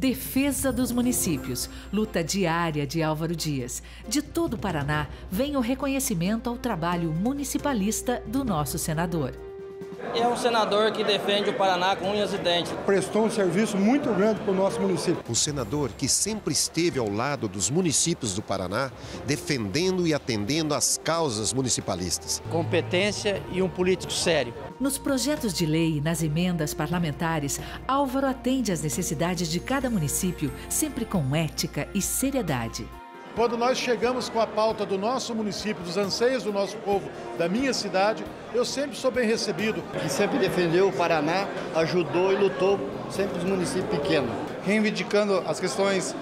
Defesa dos municípios, luta diária de Álvaro Dias. De todo o Paraná vem o reconhecimento ao trabalho municipalista do nosso senador. É um senador que defende o Paraná com unhas e dentes. Prestou um serviço muito grande para o nosso município. Um senador que sempre esteve ao lado dos municípios do Paraná, defendendo e atendendo às causas municipalistas. Competência e um político sério. Nos projetos de lei e nas emendas parlamentares, Álvaro atende às necessidades de cada município, sempre com ética e seriedade. Quando nós chegamos com a pauta do nosso município, dos anseios do nosso povo, da minha cidade, eu sempre sou bem recebido. Que sempre defendeu o Paraná, ajudou e lutou sempre os municípios pequenos. Reivindicando as questões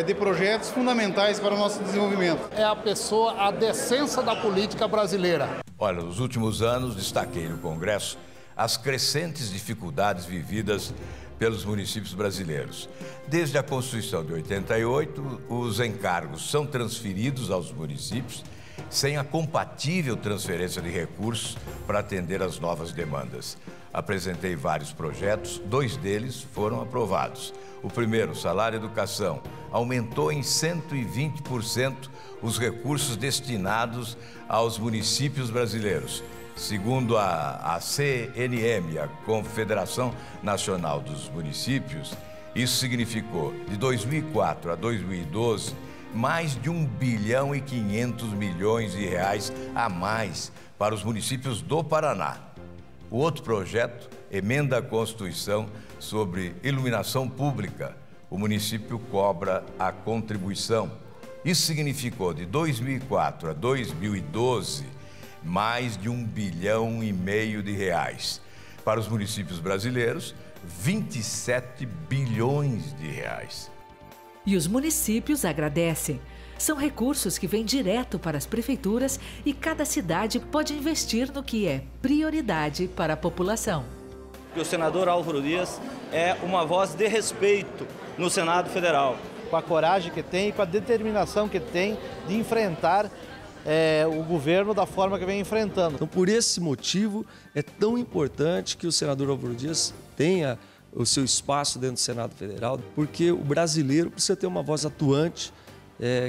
de projetos fundamentais para o nosso desenvolvimento. É a pessoa, a decência da política brasileira. Olha, nos últimos anos destaquei no Congresso as crescentes dificuldades vividas pelos municípios brasileiros. Desde a Constituição de 88, os encargos são transferidos aos municípios sem a compatível transferência de recursos para atender às novas demandas. Apresentei vários projetos, 2 deles foram aprovados. O primeiro, Salário e Educação, aumentou em 120% os recursos destinados aos municípios brasileiros. Segundo a CNM, a Confederação Nacional dos Municípios, isso significou, de 2004 a 2012, mais de 1 bilhão e 500 milhões de reais a mais para os municípios do Paraná. O outro projeto, emenda à Constituição sobre iluminação pública. O município cobra a contribuição. Isso significou, de 2004 a 2012, mais de 1,5 bilhão de reais. Para os municípios brasileiros, 27 bilhões de reais. E os municípios agradecem. São recursos que vêm direto para as prefeituras e cada cidade pode investir no que é prioridade para a população. O senador Álvaro Dias é uma voz de respeito no Senado Federal. Com a coragem que tem e com a determinação que tem de enfrentar o governo da forma que vem enfrentando. Então, por esse motivo, é tão importante que o senador Álvaro Dias tenha o seu espaço dentro do Senado Federal, porque o brasileiro precisa ter uma voz atuante,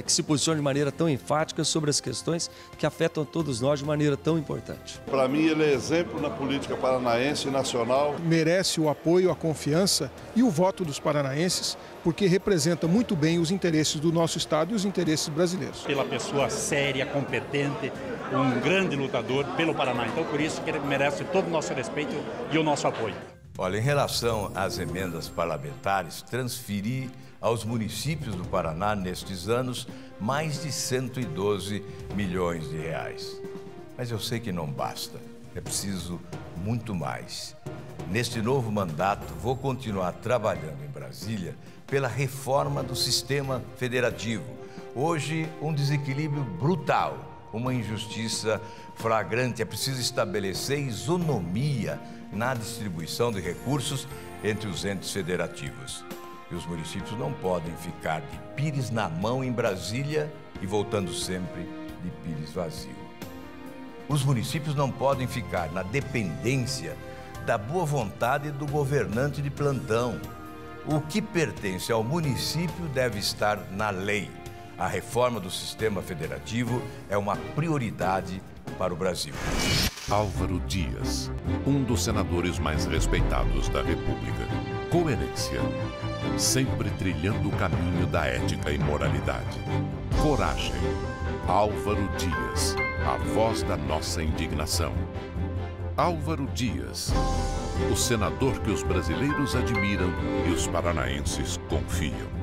que se posicione de maneira tão enfática sobre as questões que afetam todos nós de maneira tão importante. Para mim, ele é exemplo na política paranaense e nacional. Merece o apoio, a confiança e o voto dos paranaenses, porque representa muito bem os interesses do nosso Estado e os interesses brasileiros. Pela pessoa séria, competente, um grande lutador pelo Paraná. Então, por isso que ele merece todo o nosso respeito e o nosso apoio. Olha, em relação às emendas parlamentares, transferi aos municípios do Paraná, nestes anos, mais de 112 milhões de reais. Mas eu sei que não basta, é preciso muito mais. Neste novo mandato, vou continuar trabalhando em Brasília pela reforma do sistema federativo. Hoje, um desequilíbrio brutal, uma injustiça flagrante. É preciso estabelecer isonomia na distribuição de recursos entre os entes federativos. E os municípios não podem ficar de pires na mão em Brasília e voltando sempre de pires vazio. Os municípios não podem ficar na dependência da boa vontade do governante de plantão. O que pertence ao município deve estar na lei. A reforma do sistema federativo é uma prioridade para o Brasil. Álvaro Dias, um dos senadores mais respeitados da República. Coerência, sempre trilhando o caminho da ética e moralidade. Coragem, Álvaro Dias, a voz da nossa indignação. Álvaro Dias, o senador que os brasileiros admiram e os paranaenses confiam.